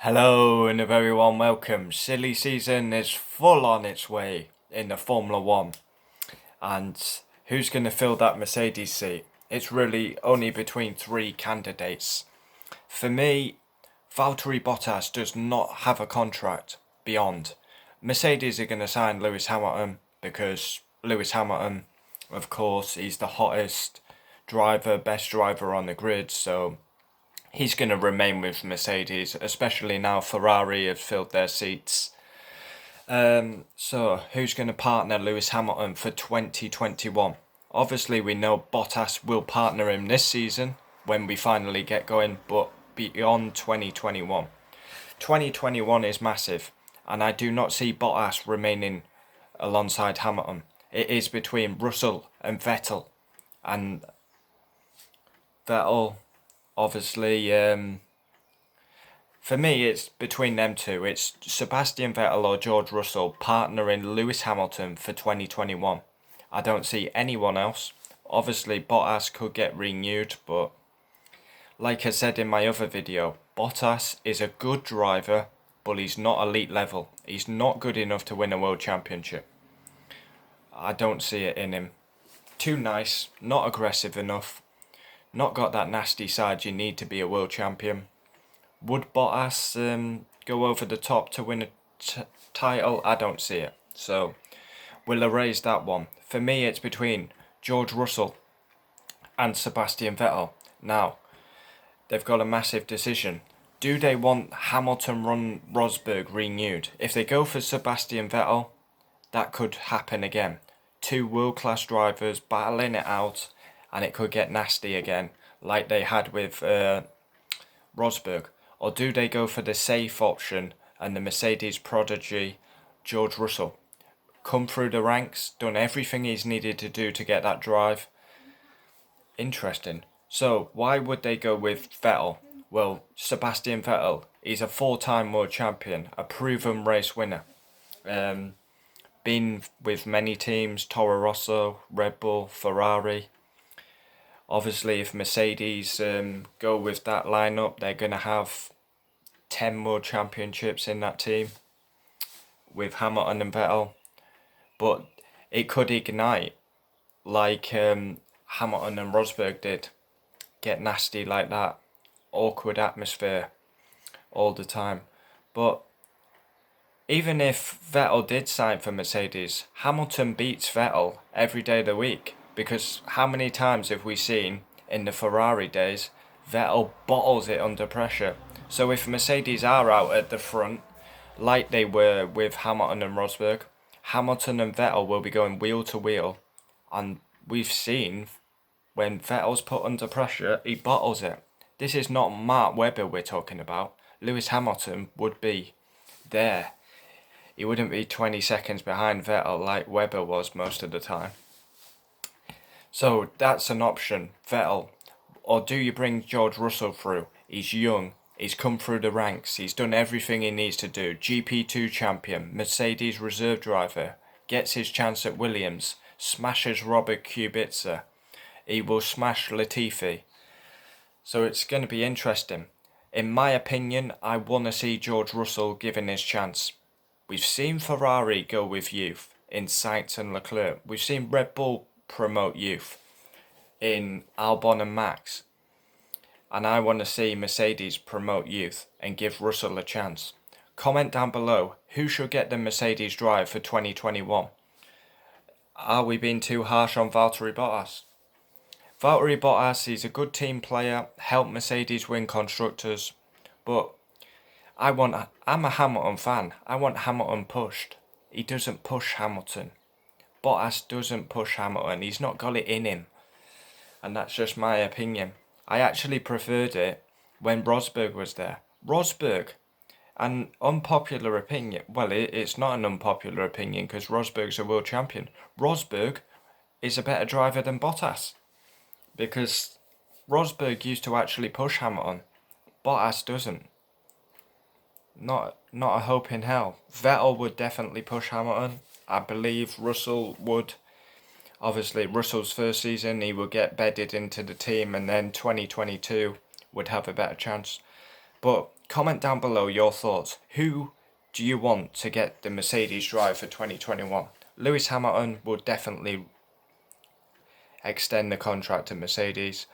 Hello and a very warm welcome. Silly season is full on its way in the Formula 1. And who's going to fill that Mercedes seat? It's really only between three candidates. For me, Valtteri Bottas does not have a contract beyond. Mercedes are going to sign Lewis Hamilton because Lewis Hamilton, of course, he's the hottest driver, best driver on the grid, so he's going to remain with Mercedes, especially now Ferrari have filled their seats. So who's going to partner Lewis Hamilton for 2021? Obviously, we know Bottas will partner him this season when we finally get going, but beyond 2021. 2021 is massive, and I do not see Bottas remaining alongside Hamilton. It is between Russell and Vettel, and Vettel, obviously, for me, it's between them two. It's Sebastian Vettel or George Russell partnering Lewis Hamilton for 2021. I don't see anyone else. Obviously, Bottas could get renewed, but like I said in my other video, Bottas is a good driver, but he's not elite level. He's not good enough to win a world championship. I don't see it in him. Too nice, not aggressive enough, not got that nasty side you need to be a world champion. Would Bottas go over the top to win a title? I don't see it. So we'll erase that one. For me, it's between George Russell and Sebastian Vettel. Now, they've got a massive decision. Do they want Hamilton run Rosberg renewed? If they go for Sebastian Vettel, that could happen again. Two world-class drivers battling it out, and it could get nasty again, like they had with Rosberg. Or do they go for the safe option and the Mercedes prodigy, George Russell? Come through the ranks, done everything he's needed to do to get that drive. Interesting. So why would they go with Vettel? Well, Sebastian Vettel, he's a four-time world champion, a proven race winner. Been with many teams, Toro Rosso, Red Bull, Ferrari. Obviously, if Mercedes go with that lineup, they're going to have 10 world championships in that team with Hamilton and Vettel. But it could ignite like Hamilton and Rosberg did. Get nasty like that. Awkward atmosphere all the time. But even if Vettel did sign for Mercedes, Hamilton beats Vettel every day of the week. Because how many times have we seen in the Ferrari days, Vettel bottles it under pressure. So if Mercedes are out at the front, like they were with Hamilton and Rosberg, Hamilton and Vettel will be going wheel to wheel. And we've seen when Vettel's put under pressure, he bottles it. This is not Mark Webber we're talking about. Lewis Hamilton would be there. He wouldn't be 20 seconds behind Vettel like Webber was most of the time. So that's an option, Vettel. Or do you bring George Russell through? He's young, he's come through the ranks, he's done everything he needs to do. GP2 champion, Mercedes reserve driver, gets his chance at Williams, smashes Robert Kubica. He will smash Latifi. So it's going to be interesting. In my opinion, I want to see George Russell given his chance. We've seen Ferrari go with youth in Sainz and Leclerc. We've seen Red Bull promote youth in Albon and Max. And I want to see Mercedes promote youth and give Russell a chance. Comment down below, who should get the Mercedes drive for 2021? Are we being too harsh on Valtteri Bottas? Valtteri Bottas, he's a good team player, helped Mercedes win constructors, but I'm a Hamilton fan. I want Hamilton pushed. He doesn't push Hamilton. Bottas doesn't push Hamilton. He's not got it in him. And that's just my opinion. I actually preferred it when Rosberg was there. Rosberg, an unpopular opinion. Well, it's not an unpopular opinion because Rosberg's a world champion. Rosberg is a better driver than Bottas. Because Rosberg used to actually push Hamilton. Bottas doesn't. Not a hope in hell. Vettel would definitely push Hamilton. I believe Russell would. Obviously, Russell's first season, he would get bedded into the team, and then 2022 would have a better chance. But comment down below your thoughts. Who do you want to get the Mercedes drive for 2021? Lewis Hamilton will definitely extend the contract to Mercedes.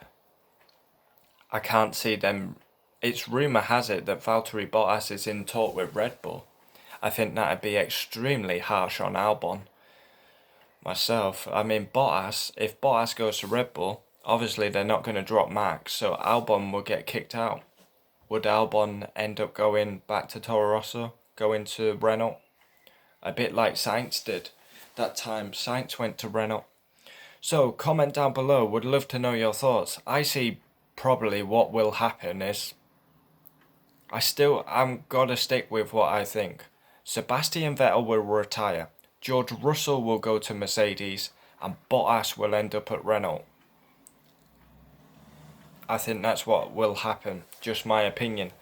I can't see them. It's rumour has it that Valtteri Bottas is in talk with Red Bull. I think that'd be extremely harsh on Albon. Myself, I mean Bottas, if Bottas goes to Red Bull, obviously they're not going to drop Max, so Albon will get kicked out. Would Albon end up going back to Toro Rosso, going to Renault? A bit like Sainz did. That time Sainz went to Renault. So comment down below, would love to know your thoughts. I see probably what will happen is, I'm gonna stick with what I think. Sebastian Vettel will retire, George Russell will go to Mercedes, and Bottas will end up at Renault. I think that's what will happen, just my opinion.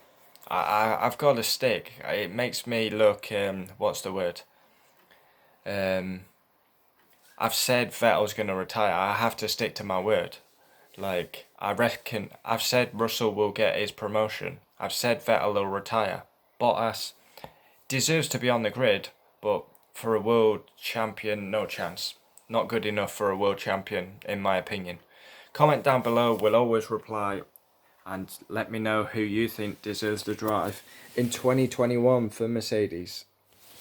I've got to stick. It makes me look, what's the word? I've said Vettel's going to retire. I have to stick to my word. Like, I reckon, I've said Russell will get his promotion. I've said Vettel will retire. Bottas deserves to be on the grid, but for a world champion, no chance. Not good enough for a world champion, in my opinion. Comment down below, we'll always reply, and let me know who you think deserves the drive in 2021 for Mercedes.